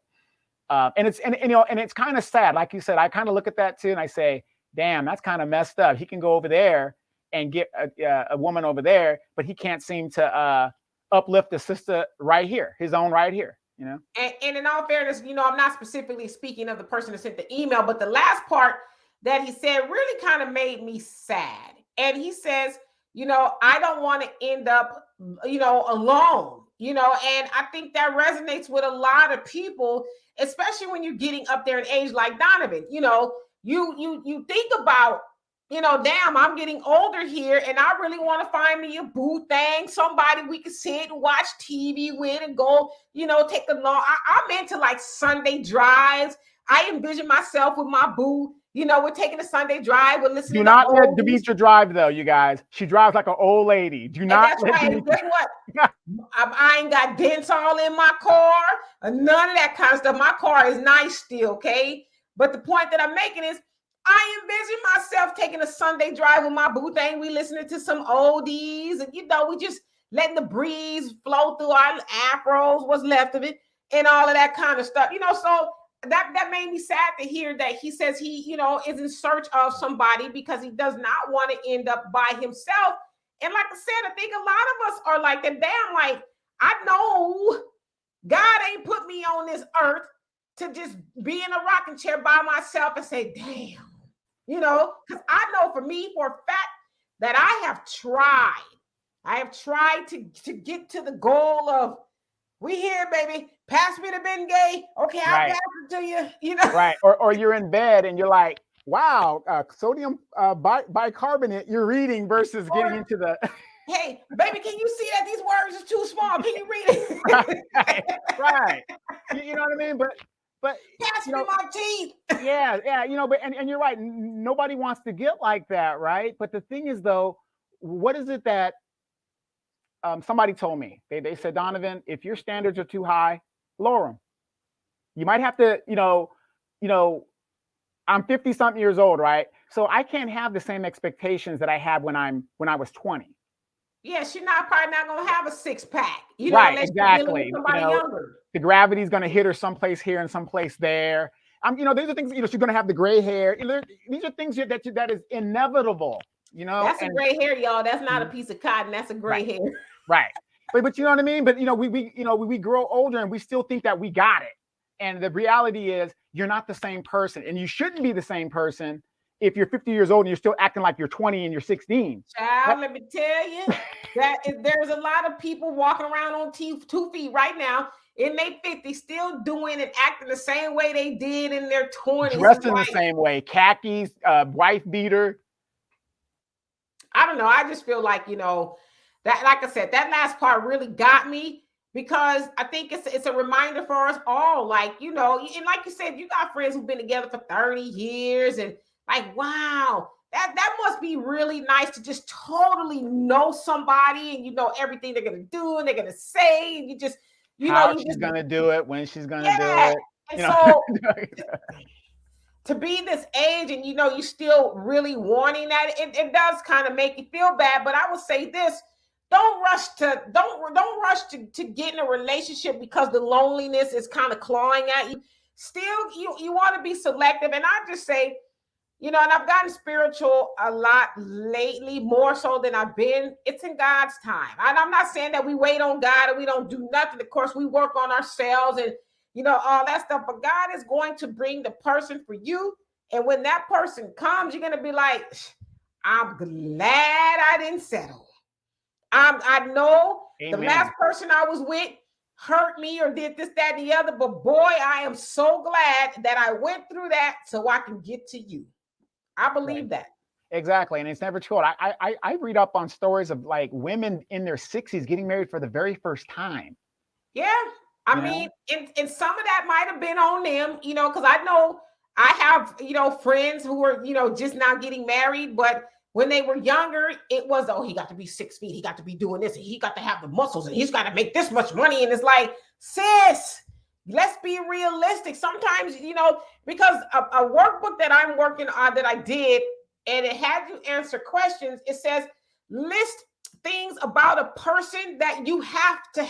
and it's kind of sad, like you said. I kind of look at that too, and I say, damn, that's kind of messed up. He can go over there and get a woman over there, but he can't seem to uplift the sister right here, his own right here. And in all fairness, I'm not specifically speaking of the person that sent the email, but the last part that he said really kind of made me sad. And he says, I don't want to end up, alone, and I think that resonates with a lot of people, especially when you're getting up there in age like Donovan. You think about, damn, I'm getting older here, and I really want to find me a boo thing, somebody we can sit and watch TV with and go, take the long. I'm into like Sunday drives. I envision myself with my boo. We're taking a Sunday drive. We're listening. Do not let Demetra drive, though, you guys. She drives like an old lady. Do not. That's right. And guess what? I ain't got dents all in my car, none of that kind of stuff. My car is nice still, okay? But the point that I'm making is, I envision myself taking a Sunday drive with my boo thing. We listening to some oldies, and we just letting the breeze flow through our afros, what's left of it, and all of that kind of stuff. So that made me sad to hear that he says he, is in search of somebody because he does not want to end up by himself. And like I said, I think a lot of us are like that. Damn, like I know God ain't put me on this earth to just be in a rocking chair by myself and say, damn, because I know for me, for a fact that I have tried to get to the goal of, we here, baby. Pass me the Bengay. Okay, I'll pass it to you. Right. Or you're in bed and you're like, wow, sodium bicarbonate you're reading versus getting into the. Hey, baby, can you see that these words are too small? Can you read it? Right. You know what I mean? But pass me my teeth. Yeah. But and you're right. Nobody wants to get like that, right? But the thing is, though, what is it that somebody told me? They said, Donovan, if your standards are too high, lower them. You might have to, I'm 50 something years old, right? So I can't have the same expectations that I had when I was 20. Yeah, she's probably not gonna have a six pack, right? Exactly. Somebody younger. The gravity's gonna hit her someplace here and someplace there. These are things. She's gonna have the gray hair. These are things that is inevitable. That's a gray hair, y'all. That's not a piece of cotton. That's a gray hair. Right. But you know what I mean. But we grow older and we still think that we got it. And the reality is you're not the same person, and you shouldn't be the same person if you're 50 years old and you're still acting like you're 20 and you're 16. Child, let me tell you that there's a lot of people walking around on 2 feet right now in their 50s still doing and acting the same way they did in their 20s. Dressed in the same way, khakis, wife beater. I don't know. I just feel like, that, like I said, that last part really got me. Because I think it's a reminder for us all, like, and like you said, you got friends who've been together for 30 years and like, wow, that must be really nice to just totally know somebody and everything they're going to do and they're going to say. And you just, how she's going to do it, when she's going to do it. And so to be this age and, you still really wanting that, it does kind of make you feel bad. But I would say this. Don't rush to get in a relationship because the loneliness is kind of clawing at you. Still, you want to be selective. And I just say, and I've gotten spiritual a lot lately, more so than I've been. It's in God's time. And I'm not saying that we wait on God and we don't do nothing. Of course, we work on ourselves and, all that stuff. But God is going to bring the person for you. And when that person comes, you're going to be like, I'm glad I didn't settle. I know Amen. The last person I was with hurt me or did this, that, and the other, but boy, I am so glad that I went through that so I can get to you. I believe that. Exactly, and it's never too old. I read up on stories of like women in their 60s getting married for the very first time. Yeah, I mean, and some of that might have been on them, because I know I have, friends who are, just now getting married, but when they were younger, it was, he got to be 6 feet. He got to be doing this. And he got to have the muscles. And he's got to make this much money. And it's like, sis, let's be realistic. Sometimes, because a workbook that I'm working on that I did, and it had you answer questions. It says, list things about a person that you have to,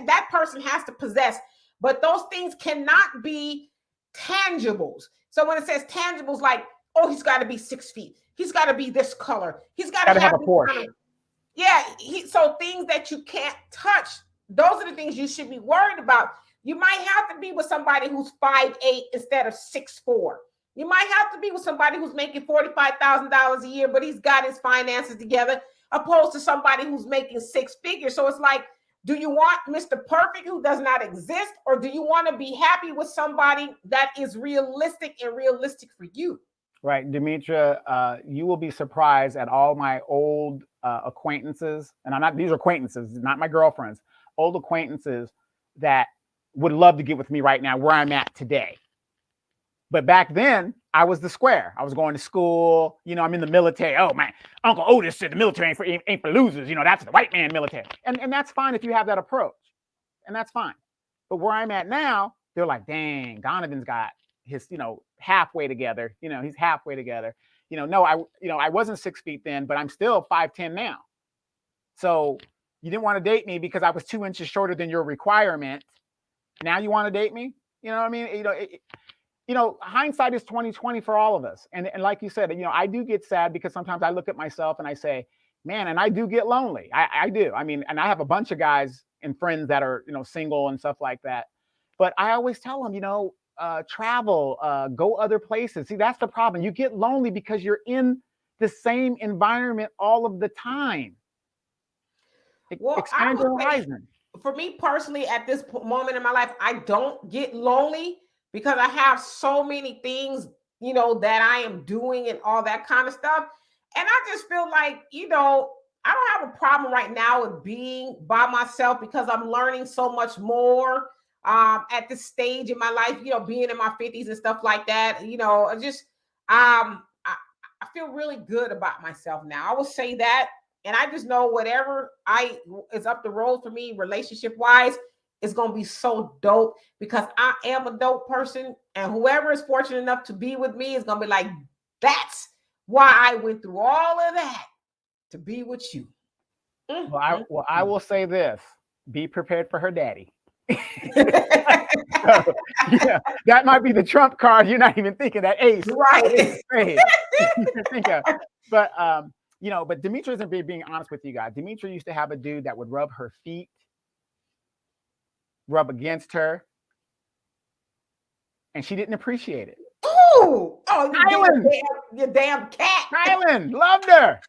that person has to possess. But those things cannot be tangibles. So when it says tangibles, like, he's got to be 6 feet. He's got to be this color. He's got to have a Porsche. So things that you can't touch, those are the things you should be worried about. You might have to be with somebody who's 5'8" instead of 6'4". You might have to be with somebody who's making $45,000 a year, but he's got his finances together, opposed to somebody who's making 6 figures. So it's like, do you want Mr. Perfect who does not exist, or do you want to be happy with somebody that is realistic and realistic for you? Right, Demetra, you will be surprised at all my old acquaintances, and these are acquaintances, not my girlfriends, old acquaintances that would love to get with me right now where I'm at today. But back then, I was the square. I was going to school, I'm in the military. Oh, my Uncle Otis said the military ain't for losers. That's the white man military. And that's fine if you have that approach. And that's fine. But where I'm at now, they're like, dang, Donovan's got his, halfway together. He's halfway together. No, I wasn't 6 feet then, but I'm still 5'10" now. So you didn't want to date me because I was 2 inches shorter than your requirement. Now you want to date me? You know what I mean? hindsight is 2020 for all of us. And like you said, I do get sad because sometimes I look at myself and I say, man, and I do get lonely. I do. I mean, and I have a bunch of guys and friends that are, single and stuff like that. But I always tell them, travel, go other places. See, that's the problem. You get lonely because you're in the same environment all of the time. Well, Expand your horizon. For me personally, at this moment in my life, I don't get lonely because I have so many things, that I am doing and all that kind of stuff. And I just feel like, I don't have a problem right now with being by myself because I'm learning so much more at this stage in my life, being in my 50s and stuff like that. I feel really good about myself now. I will say that. And I just know whatever is up the road for me, relationship wise, is gonna be so dope because I am a dope person, and whoever is fortunate enough to be with me is gonna be like, that's why I went through all of that to be with you. Well, I will say this: be prepared for her daddy. So, yeah, that might be the trump card. You're not even thinking that ace, right? Think of, but but Demetra isn't being honest with you guys. Demetra used to have a dude that would rub her feet, rub against her, and she didn't appreciate it. Oh, you damn cat. Kylan loved her.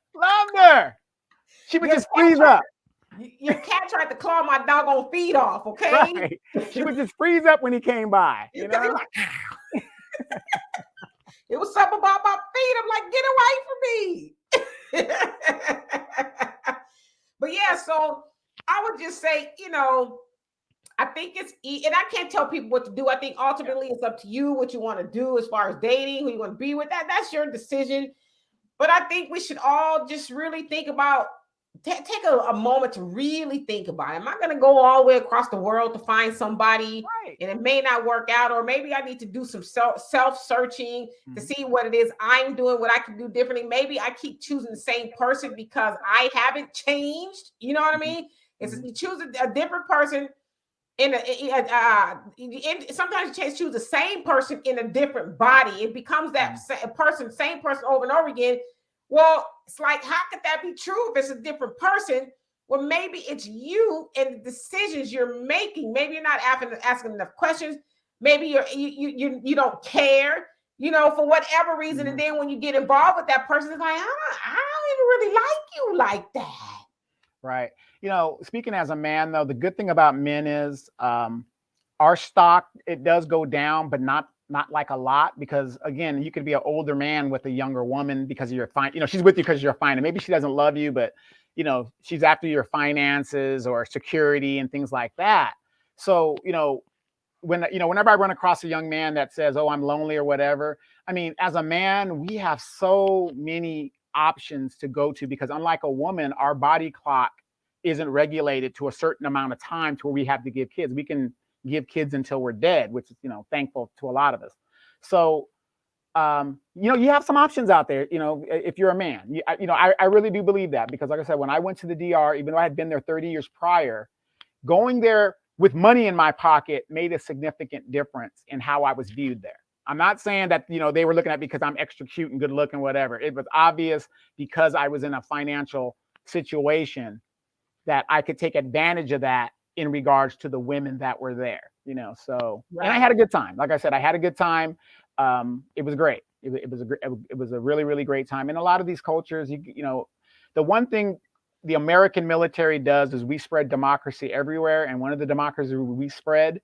She would just freeze up. Your cat tried to claw my doggone feet off, okay? Right. She would just freeze up when he came by. It was something about my feet. I'm like, get away from me. But yeah, so I would just say, I think it's, and I can't tell people what to do. I think ultimately it's up to you what you want to do as far as dating, who you want to be with. That's your decision. But I think we should all just really think about, take a moment to really think about it. Am I going to go all the way across the world to find somebody, right, and it may not work out, or maybe I need to do some self-searching to see what it is I'm doing, what I can do differently. Maybe I keep choosing the same person because I haven't changed. You know what I mean? It's you choose a different person sometimes you choose the same person in a different body. It becomes that same person over and over again. Well, it's like, how could that be true if it's a different person? Well, maybe it's you and the decisions you're making. Maybe you're not asking enough questions. Maybe you don't care, for whatever reason. And then when you get involved with that person, it's like, I don't even really like you like that. Right. Speaking as a man, though, the good thing about men is our stock, it does go down, but not like a lot, because again, you could be an older man with a younger woman because you're fine. She's with you because you're fine. And maybe she doesn't love you, but she's after your finances or security and things like that. So, whenever I run across a young man that says, oh, I'm lonely or whatever, I mean, as a man, we have so many options to go to, because unlike a woman, our body clock isn't regulated to a certain amount of time to where we have to give kids. We can give kids until we're dead, which is, thankful to a lot of us. So, you have some options out there, if you're a man. I really do believe that, because like I said, when I went to the DR, even though I had been there 30 years prior, going there with money in my pocket made a significant difference in how I was viewed there. I'm not saying that, they were looking at me because I'm extra cute and good looking, whatever. It was obvious because I was in a financial situation that I could take advantage of that in regards to the women that were there, so, right. And I had a good time. Like I said, I had a good time. It was great. It was a really, really great time. And a lot of these cultures, the one thing the American military does is we spread democracy everywhere. And one of the democracies we spread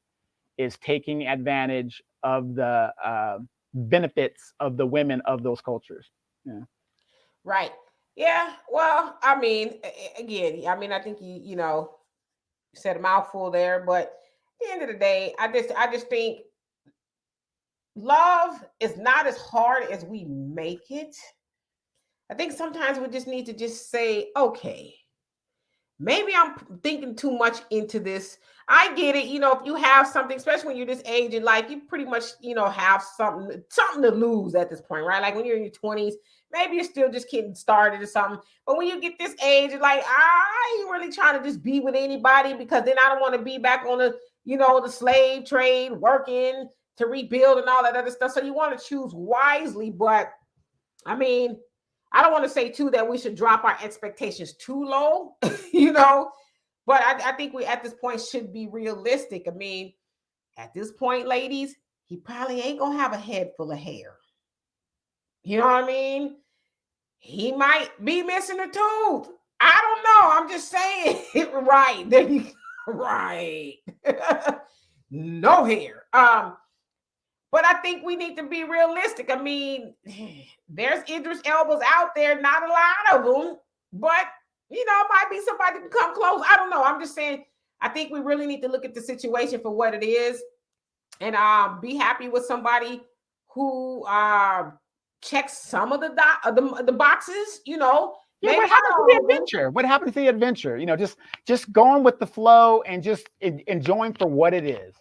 is taking advantage of the benefits of the women of those cultures. Yeah. Right. Yeah. Well, I mean, again, I think you said a mouthful there, but at the end of the day, I just think love is not as hard as we make it. I think sometimes we just need to just say, okay, maybe I'm thinking too much into this. I get it. If you have something, especially when you're this age in life, you pretty much, have something to lose at this point, right? Like when you're in your 20s, maybe you're still just getting started or something. But when you get this age, it's like, I ain't really trying to just be with anybody, because then I don't want to be back on the slave trade, working, to rebuild and all that other stuff. So you want to choose wisely. But I mean, I don't want to say too that we should drop our expectations too low, but I think we at this point should be realistic. I mean, at this point, ladies, he probably ain't gonna have a head full of hair. You know what I mean? He might be missing a tooth. I don't know. I'm just saying it right. There you right. No hair. But I think we need to be realistic. I mean, there's Idris Elba's out there, not a lot of them, but it might be somebody who can come close. I don't know. I'm just saying, I think we really need to look at the situation for what it is, and be happy with somebody who checks some of the boxes. Yeah, what happened to the adventure? What happened to the adventure? Just going with the flow and just enjoying for what it is.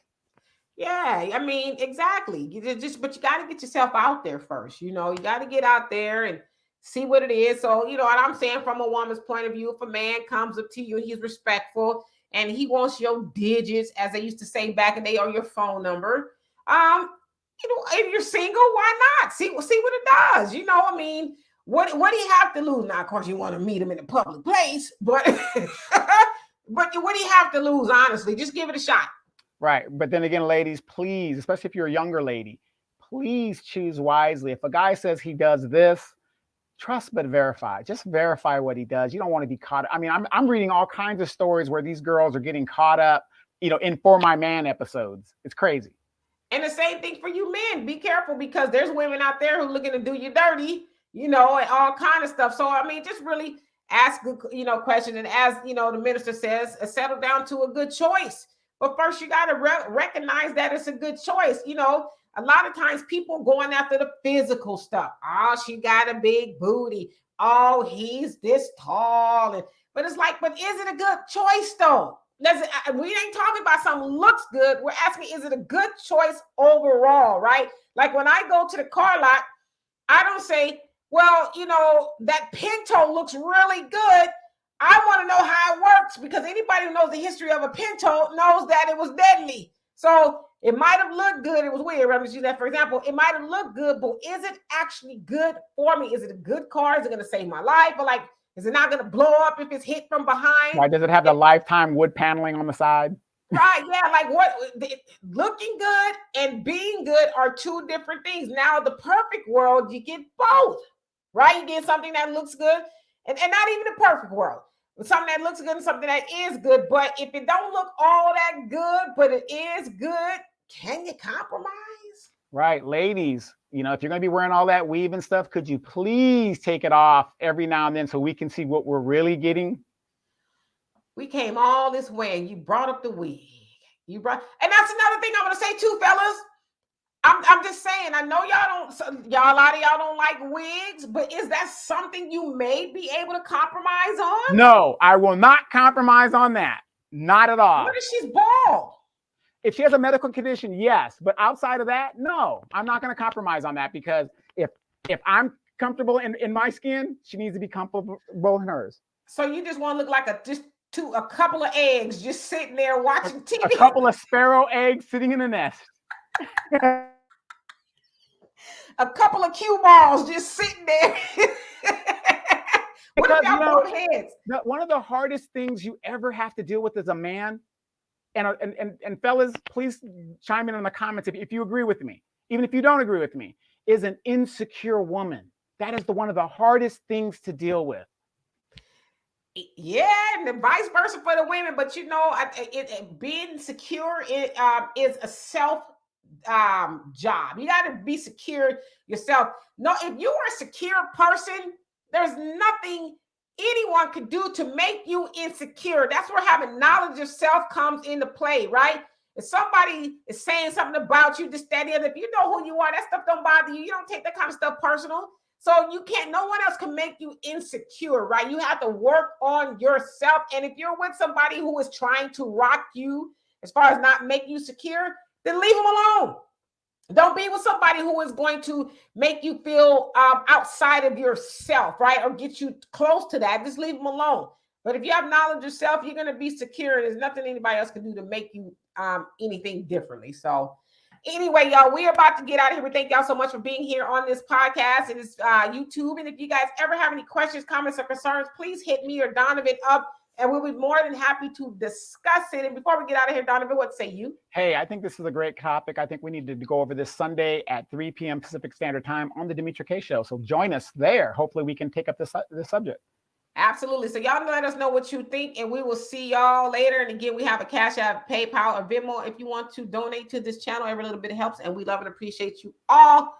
Yeah, I mean, exactly. But you got to get yourself out there first. You got to get out there and see what it is. So, and I'm saying from a woman's point of view, if a man comes up to you and he's respectful and he wants your digits, as they used to say back in the day, or your phone number, if you're single, why not? See what it does. I mean, what do you have to lose? Now, of course, you want to meet him in a public place, but what do you have to lose? Honestly, just give it a shot. Right. But then again, ladies, please, especially if you're a younger lady, please choose wisely. If a guy says he does this, trust but verify. Just verify what he does. You don't want to be caught. I mean, I'm reading all kinds of stories where these girls are getting caught up, in For My Man episodes. It's crazy. And the same thing for you men. Be careful, because there's women out there who are looking to do you dirty, and all kind of stuff. So, I mean, just really ask good, question. And as, the minister says, settle down to a good choice. But first, you got to recognize that it's a good choice. A lot of times people going after the physical stuff. Oh, she got a big booty. Oh, he's this tall. But it's like, but is it a good choice though? We ain't talking about something looks good. We're asking, is it a good choice overall, right? Like when I go to the car lot, I don't say, well, that Pinto looks really good. I want to know how it works, because anybody who knows the history of a Pinto knows that it was deadly. So it might have looked good. It was weird. I'm just using that for example. It might have looked good, but is it actually good for me? Is it a good car? Is it going to save my life? Or is it not going to blow up if it's hit from behind? Right? Does it have the lifetime wood paneling on the side? Right. Yeah. Looking good and being good are two different things. Now, the perfect world, you get both, right? You get something that looks good and not even the perfect world. Something that looks good and something that is good. But if it don't look all that good, but it is good, can you compromise? Right. Ladies, if you're going to be wearing all that weave and stuff, could you please take it off every now and then so we can see what we're really getting? We came all this way and you brought up the wig. And that's another thing I want to say too, fellas. I'm just saying, I know a lot of y'all don't like wigs, but is that something you may be able to compromise on? No, I will not compromise on that. Not at all. What if she's bald? If she has a medical condition, yes. But outside of that, no, I'm not going to compromise on that, because if I'm comfortable in my skin, she needs to be comfortable in hers. So you just want to look like a couple of eggs just sitting there watching TV? A couple of sparrow eggs sitting in a nest. A couple of cue balls just sitting there. Because one of the hardest things you ever have to deal with as a man, and fellas, please chime in the comments if you agree with me, even if you don't agree with me, is an insecure woman. That is one of the hardest things to deal with. Yeah, and the vice versa for the women. But being secure is a self job. You got to be secure yourself. No, if you are a secure person, there's nothing anyone could do to make you insecure. That's where having knowledge of self comes into play, right? If somebody is saying something about you, this, that, the other, if you know who you are, that stuff don't bother you. You don't take that kind of stuff personal. So no one else can make you insecure, right? You have to work on yourself. And if you're with somebody who is trying to rock you as far as not make you secure, then leave them alone. Don't be with somebody who is going to make you feel outside of yourself, right? Or get you close to that. Just leave them alone. But if you have knowledge of yourself, you're going to be secure. And there's nothing anybody else can do to make you anything differently. So Anyway, y'all, we're about to get out of here. We thank y'all so much for being here on this podcast and this YouTube. And if you guys ever have any questions, comments, or concerns, please hit me or Donovan up, and we'll be more than happy to discuss it. And before we get out of here, Donovan, what say you? Hey, I think this is a great topic. I think we need to go over this Sunday at 3 p.m. Pacific Standard Time on the Demetra K Show. So join us there. Hopefully we can take up this subject. Absolutely. So y'all let us know what you think, and we will see y'all later. And again, we have a Cash App, PayPal, or Venmo if you want to donate to this channel. Every little bit helps, and we love and appreciate you all.